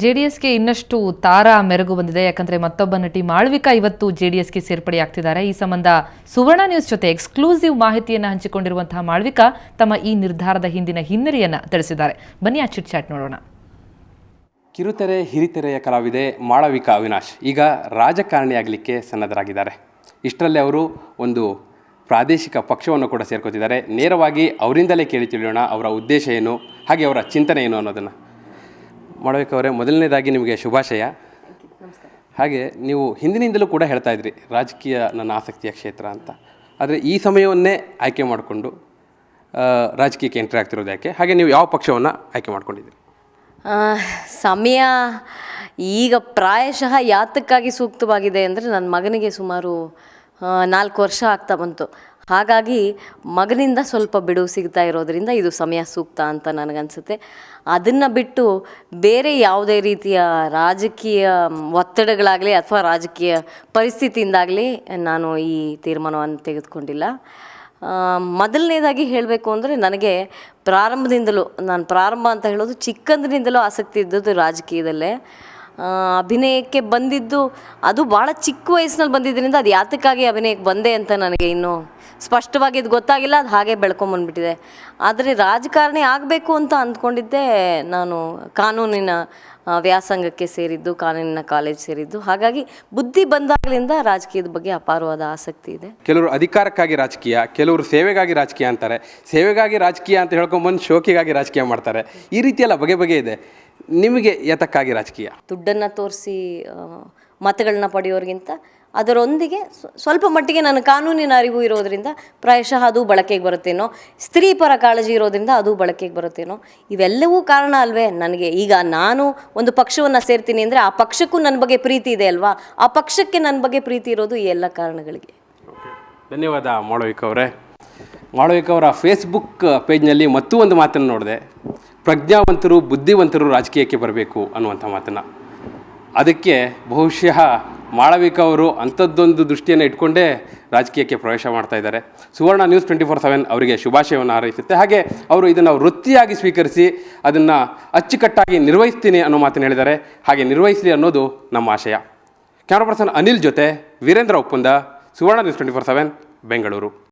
ಜೆಡಿಎಸ್ಗೆ ಇನ್ನಷ್ಟು ತಾರಾ ಮೆರುಗು ಬಂದಿದೆ. ಯಾಕಂದ್ರೆ ಮತ್ತೊಬ್ಬ ನಟಿ ಮಾಳವಿಕಾ ಇವತ್ತು ಜೆಡಿಎಸ್ಗೆ ಸೇರ್ಪಡೆಯಾಗ್ತಿದ್ದಾರೆ. ಈ ಸಂಬಂಧ ಸುವರ್ಣ ನ್ಯೂಸ್ ಜೊತೆ ಎಕ್ಸ್ಕ್ಲೂಸಿವ್ ಮಾಹಿತಿಯನ್ನು ಹಂಚಿಕೊಂಡಿರುವಂತಹ ಮಾಳವಿಕಾ ತಮ್ಮ ಈ ನಿರ್ಧಾರದ ಹಿಂದಿನ ಹಿನ್ನೆಲೆಯನ್ನು ತಿಳಿಸಿದ್ದಾರೆ. ಬನ್ನಿ ಆ ಚಿಟ್ ಚಾಟ್ ನೋಡೋಣ. ಕಿರುತೆರೆ ಹಿರಿತೆರೆಯ ಕಲಾವಿದೆ ಮಾಳವಿಕಾ ಅವಿನಾಶ್ ಈಗ ರಾಜಕಾರಣಿಯಾಗಲಿಕ್ಕೆ ಸನ್ನದ್ಧರಾಗಿದ್ದಾರೆ. ಇಷ್ಟರಲ್ಲೇ ಅವರು ಒಂದು ಪ್ರಾದೇಶಿಕ ಪಕ್ಷವನ್ನು ಕೂಡ ಸೇರ್ಕೋತಿದ್ದಾರೆ. ನೇರವಾಗಿ ಅವರಿಂದಲೇ ಕೇಳಿ ತಿಳಿಯೋಣ ಅವರ ಉದ್ದೇಶ ಏನು, ಹಾಗೆ ಅವರ ಚಿಂತನೆ ಏನು ಅನ್ನೋದನ್ನು. ಮಾಳವಿಕಾ ಅವರೇ, ಮೊದಲನೇದಾಗಿ ನಿಮಗೆ ಶುಭಾಶಯ. ಹಾಗೆ ನೀವು ಹಿಂದಿನಿಂದಲೂ ಕೂಡ ಹೇಳ್ತಾ ಇದ್ರಿ ರಾಜಕೀಯ ನನ್ನ ಆಸಕ್ತಿಯ ಕ್ಷೇತ್ರ ಅಂತ. ಆದರೆ ಈ ಸಮಯವನ್ನೇ ಆಯ್ಕೆ ಮಾಡಿಕೊಂಡು ರಾಜಕೀಯಕ್ಕೆ ಎಂಟ್ರಿ ಆಗ್ತಿರೋದು ಯಾಕೆ? ಹಾಗೆ ನೀವು ಯಾವ ಪಕ್ಷವನ್ನು ಆಯ್ಕೆ ಮಾಡ್ಕೊಂಡಿದ್ದೀರಿ? ಸಮಯ ಈಗ ಪ್ರಾಯಶಃ ಯಾತಕ್ಕಾಗಿ ಸೂಕ್ತವಾಗಿದೆ ಅಂದರೆ ನನ್ನ ಮಗನಿಗೆ ಸುಮಾರು 4 ವರ್ಷ ಆಗ್ತಾ ಬಂತು. ಹಾಗಾಗಿ ಮಗನಿಂದ ಸ್ವಲ್ಪ ಬಿಡುವು ಸಿಗ್ತಾ ಇರೋದರಿಂದ ಇದು ಸಮಯ ಸೂಕ್ತ ಅಂತ ನನಗನ್ಸುತ್ತೆ. ಅದನ್ನು ಬಿಟ್ಟು ಬೇರೆ ಯಾವುದೇ ರೀತಿಯ ರಾಜಕೀಯ ಒತ್ತಡಗಳಾಗಲಿ ಅಥವಾ ರಾಜಕೀಯ ಪರಿಸ್ಥಿತಿಯಿಂದಾಗಲಿ ನಾನು ಈ ತೀರ್ಮಾನವನ್ನು ತೆಗೆದುಕೊಂಡಿಲ್ಲ. ಮೊದಲನೇದಾಗಿ ಹೇಳಬೇಕು ಅಂದರೆ ನನಗೆ ನಾನು ಪ್ರಾರಂಭ ಅಂತ ಹೇಳೋದು ಚಿಕ್ಕಂದಿನಿಂದಲೂ ಆಸಕ್ತಿ ಇದ್ದದ್ದು ರಾಜಕೀಯದಲ್ಲೇ. ಅಭಿನಯಕ್ಕೆ ಬಂದಿದ್ದು ಅದು ಭಾಳ ಚಿಕ್ಕ ವಯಸ್ಸಿನಲ್ಲಿ ಬಂದಿದ್ದರಿಂದ ಅದು ಯಾತಕ್ಕಾಗಿ ಅಭಿನಯಕ್ಕೆ ಬಂದೆ ಅಂತ ನನಗೆ ಇನ್ನೂ ಸ್ಪಷ್ಟವಾಗಿ ಇದು ಗೊತ್ತಾಗಿಲ್ಲ. ಅದು ಹಾಗೆ ಬೆಳ್ಕೊಂಬಂದ್ಬಿಟ್ಟಿದೆ. ಆದರೆ ರಾಜಕಾರಣಿ ಆಗಬೇಕು ಅಂತ ಅಂದ್ಕೊಂಡಿದ್ದೆ. ನಾನು ಕಾನೂನಿನ ವ್ಯಾಸಂಗಕ್ಕೆ ಸೇರಿದ್ದು, ಕಾನೂನಿನ ಕಾಲೇಜ್ ಸೇರಿದ್ದು. ಹಾಗಾಗಿ ಬುದ್ಧಿ ಬಂದಾಗಲಿಂದ ರಾಜಕೀಯದ ಬಗ್ಗೆ ಅಪಾರವಾದ ಆಸಕ್ತಿ ಇದೆ. ಕೆಲವರು ಅಧಿಕಾರಕ್ಕಾಗಿ ರಾಜಕೀಯ, ಕೆಲವರು ಸೇವೆಗಾಗಿ ರಾಜಕೀಯ ಅಂತಾರೆ. ಸೇವೆಗಾಗಿ ರಾಜಕೀಯ ಅಂತ ಹೇಳ್ಕೊಂಬಂದು ಶೋಕಿಗಾಗಿ ರಾಜಕೀಯ ಮಾಡ್ತಾರೆ. ಈ ರೀತಿಯೆಲ್ಲ ಬಗೆ ಬಗೆ ಇದೆ. ನಿಮಗೆ ಯಾತಕ್ಕಾಗಿ ರಾಜಕೀಯ? ದುಡ್ಡನ್ನು ತೋರಿಸಿ ಮತಗಳನ್ನ ಪಡೆಯೋರಿಗಿಂತ ಅದರೊಂದಿಗೆ ಸ್ವಲ್ಪ ಮಟ್ಟಿಗೆ ನನ್ನ ಕಾನೂನಿನ ಅರಿವು ಇರೋದರಿಂದ ಪ್ರಾಯಶಃ ಅದು ಬಳಕೆಗೆ ಬರುತ್ತೇನೋ, ಸ್ತ್ರೀ ಪರ ಕಾಳಜಿ ಇರೋದ್ರಿಂದ ಅದು ಬಳಕೆಗೆ ಬರುತ್ತೇನೋ. ಇವೆಲ್ಲವೂ ಕಾರಣ ಅಲ್ವೇ ನನಗೆ. ಈಗ ನಾನು ಒಂದು ಪಕ್ಷವನ್ನು ಸೇರ್ತೀನಿ ಅಂದರೆ ಆ ಪಕ್ಷಕ್ಕೂ ನನ್ನ ಬಗ್ಗೆ ಪ್ರೀತಿ ಇದೆ ಅಲ್ವಾ? ಆ ಪಕ್ಷಕ್ಕೆ ನನ್ನ ಬಗ್ಗೆ ಪ್ರೀತಿ ಇರೋದು ಈ ಎಲ್ಲ ಕಾರಣಗಳಿಗೆ. ಧನ್ಯವಾದ ಮಾಳವಿಕಾ ಅವರೇ. ಮಾಳವಿಕಾ ಅವರ ಫೇಸ್ಬುಕ್ ಪೇಜ್ನಲ್ಲಿ ಮತ್ತೂ ಒಂದು ಮಾತನ್ನು ನೋಡಿದೆ. ಪ್ರಜ್ಞಾವಂತರು, ಬುದ್ಧಿವಂತರು ರಾಜಕೀಯಕ್ಕೆ ಬರಬೇಕು ಅನ್ನುವಂಥ ಮಾತನ್ನು. ಅದಕ್ಕೆ ಬಹುಶಃ ಮಾಳವಿಕಾ ಅವರು ಅಂಥದ್ದೊಂದು ದೃಷ್ಟಿಯನ್ನು ಇಟ್ಕೊಂಡೇ ರಾಜಕೀಯಕ್ಕೆ ಪ್ರವೇಶ ಮಾಡ್ತಾ ಇದ್ದಾರೆ. ಸುವರ್ಣ ನ್ಯೂಸ್ 24/7 ಅವರಿಗೆ ಶುಭಾಶಯವನ್ನು ಹಾರೈಸುತ್ತೆ. ಹಾಗೆ ಅವರು ಇದನ್ನು ವೃತ್ತಿಯಾಗಿ ಸ್ವೀಕರಿಸಿ ಅದನ್ನು ಅಚ್ಚುಕಟ್ಟಾಗಿ ನಿರ್ವಹಿಸ್ತೀನಿ ಅನ್ನೋ ಮಾತನ್ನು ಹೇಳಿದ್ದಾರೆ. ಹಾಗೆ ನಿರ್ವಹಿಸಲಿ ಅನ್ನೋದು ನಮ್ಮ ಆಶಯ. ಕ್ಯಾಮರಾ ಪರ್ಸನ್ ಅನಿಲ್ ಜೊತೆ ವೀರೇಂದ್ರ ಒಪ್ಪಂದ, ಸುವರ್ಣ ನ್ಯೂಸ್ 24/7 ಬೆಂಗಳೂರು.